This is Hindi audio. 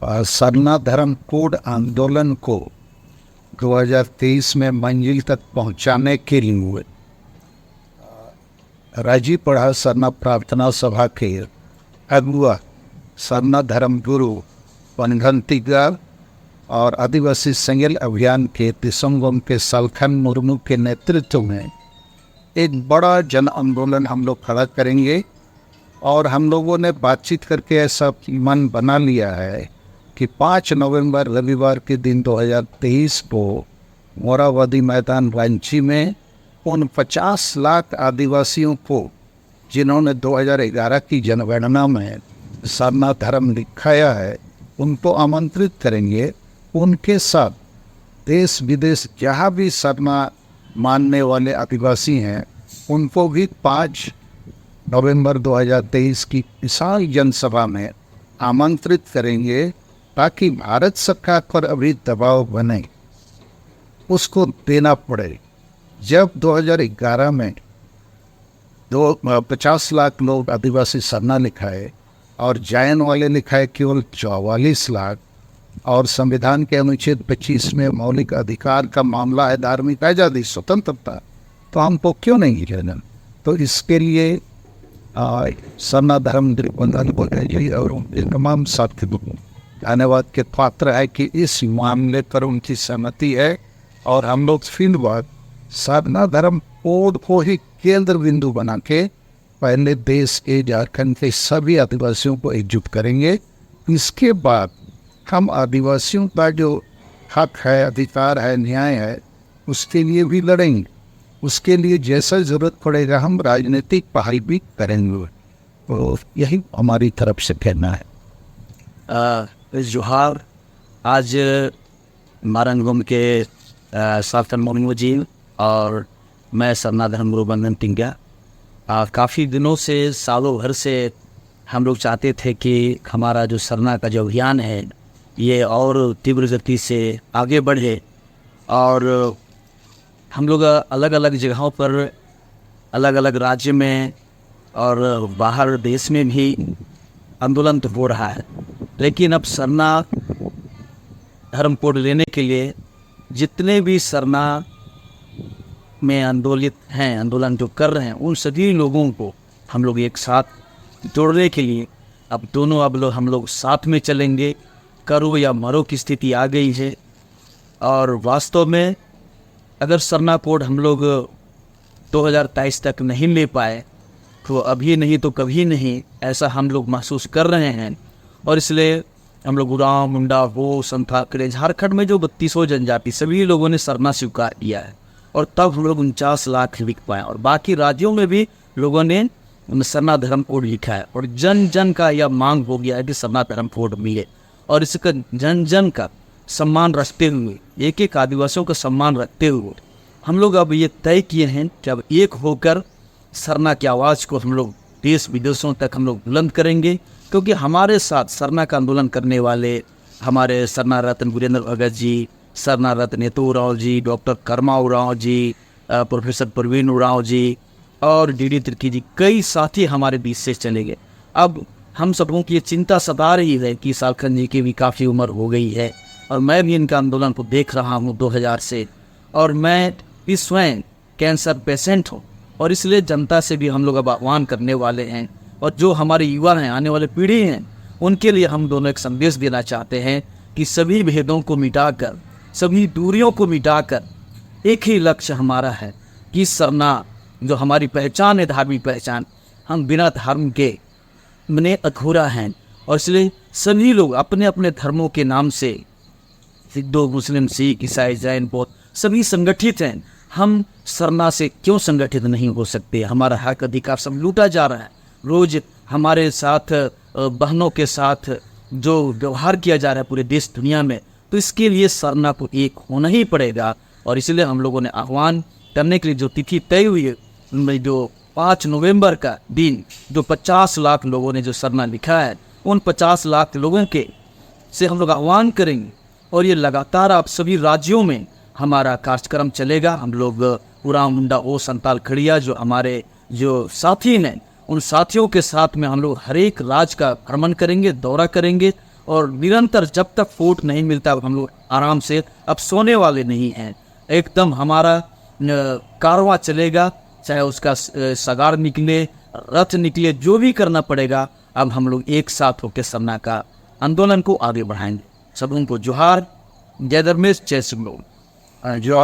सरना धर्म कोड आंदोलन को 2023 में मंजिल तक पहुंचाने के लिए राजीपड़ा सरना प्रार्थना सभा के अगुआ सरना धर्म गुरु पनघंटीगर और आदिवासी संगल अभियान के दिसंगम के सलखन मुर्मू के नेतृत्व में एक बड़ा जन आंदोलन हम लोग खड़ा करेंगे। और हम लोगों ने बातचीत करके ऐसा मन बना लिया है कि 5 नवंबर रविवार के दिन 2023 को मोराबादी मैदान रांची में उन 50 लाख आदिवासियों को जिन्होंने 2011 की जनगणना में सरना धर्म लिखाया है, उनको आमंत्रित करेंगे। उनके साथ देश विदेश जहाँ भी सरना मानने वाले आदिवासी हैं उनको भी 5 नवंबर 2023 की विशाल जनसभा में आमंत्रित करेंगे, ताकि भारत सरकार पर अभी दबाव बने उसको देना पड़े। जब 2011 में 50 लाख लोग आदिवासी सरना लिखाए और जायन वाले लिखाए केवल 44 लाख, और संविधान के अनुच्छेद 25 में मौलिक अधिकार का मामला है धार्मिक आज़ादी स्वतंत्रता, तो हमको क्यों नहीं लेना। तो इसके लिए सरना धर्म दिग्बंधन को और उनके तमाम साथी धन्यवाद के पात्र है कि इस मामले पर उनकी सहमति है। और हम लोग फिलहाल सरना धर्म कोड को ही केंद्र बिंदु बना के पहले देश के झारखंड के सभी आदिवासियों को एकजुट करेंगे। इसके बाद हम आदिवासियों का जो हक है, अधिकार है, न्याय है, उसके लिए भी लड़ेंगे। उसके लिए जैसा ज़रूरत पड़ेगा हम राजनीतिक पहल भी करेंगे। तो यही हमारी तरफ से कहना है। जोहार। आज मारंगम के सार्थन मोमिन जी और मैं सरना धर्म गुरु बंधन टिंगा काफ़ी दिनों से, सालों भर से हम लोग चाहते थे कि हमारा जो सरना का जो अभियान है ये और तीव्र गति से आगे बढ़े। और हम लोग अलग अलग जगहों पर, अलग अलग राज्य में और बाहर देश में भी आंदोलन तो हो रहा है, लेकिन अब सरना धर्म कोड लेने के लिए जितने भी सरना में आंदोलन जो कर रहे हैं, उन सभी लोगों को हम लोग एक साथ जोड़ने के लिए अब हम लोग साथ में चलेंगे। करो या मरो की स्थिति आ गई है। और वास्तव में अगर सरना कोड हम लोग 2023 तक नहीं ले पाए तो अभी नहीं तो कभी नहीं, ऐसा हम लोग महसूस कर रहे हैं। और इसलिए हम लोग उरांव, मुंडा, हो, संथाल, झारखंड में जो 3200 जनजाति सभी लोगों ने सरना स्वीकार किया है। और तब हम लोग 49 लाख लिख पाए। और बाकी राज्यों में भी लोगों ने सरना धर्म कोड लिखा है। और जन जन का यह मांग हो गया है कि सरना धर्म कोड मिले। और इसका जन जन का सम्मान रखते हुए, एक एक आदिवासियों का सम्मान रखते हुए हम लोग अब ये तय किए हैं कि अब एक होकर सरना की आवाज़ को हम लोग देश विदेशों तक हम लोग बुलंद करेंगे। क्योंकि हमारे साथ सरना का आंदोलन करने वाले हमारे सरना रत्न वीरेंद्र भगत जी, सरना रत्न नेतू उरांव जी, डॉक्टर कर्मा उरांव जी, प्रोफेसर प्रवीण उरांव जी और डी तिर्की जी, कई साथी हमारे बीच से चले गए। अब हम सबों की ये चिंता सता रही है कि सालखन जी की भी काफ़ी उम्र हो गई है और मैं भी इनका आंदोलन को देख रहा हूँ 2000 से, और मैं भी स्वयं कैंसर पेशेंट हूँ। और इसलिए जनता से भी हम लोग अब आह्वान करने वाले हैं, और जो हमारे युवा हैं, आने वाले पीढ़ी हैं, उनके लिए हम दोनों एक संदेश देना चाहते हैं कि सभी भेदों को मिटाकर, सभी दूरियों को मिटाकर एक ही लक्ष्य हमारा है कि सरना जो हमारी पहचान है, धार्मिक पहचान, हम बिना धर्म के मने अधूरा हैं। और इसलिए सभी लोग अपने अपने धर्मों के नाम से, हिंदू, मुस्लिम, सिख, ईसाई, जैन, बौद्ध, सभी संगठित हैं। हम सरना से क्यों संगठित नहीं हो सकते? हमारा हक अधिकार सब लूटा जा रहा है। रोज़ हमारे साथ, बहनों के साथ जो व्यवहार किया जा रहा है पूरे देश दुनिया में, तो इसके लिए सरना को एक होना ही पड़ेगा। और इसलिए हम लोगों ने आह्वान करने के लिए जो तिथि तय हुई है, उनमें जो 5 नवंबर का दिन, जो 50 लाख लोगों ने जो सरना लिखा है, उन 50 लाख लोगों के से हम लोग आह्वान करेंगे। और ये लगातार आप सभी राज्यों में हमारा कार्यक्रम चलेगा। हम लोग उरांव, मुंडा, हो, संथाल, खड़िया जो हमारे जो साथी हैं, उन साथियों के साथ में हम लोग हर एक राज्य का भ्रमण करेंगे, दौरा करेंगे और निरंतर जब तक फूट नहीं मिलता अब हम लोग आराम से अब सोने वाले नहीं हैं। एकदम हमारा कारवां चलेगा, चाहे उसका सगार निकले, रथ निकले, जो भी करना पड़ेगा। अब हम लोग एक साथ होकर सरना का आंदोलन को आगे बढ़ाएंगे। सब उनको जोहार, जय धर्मेश, जय सिंह। जो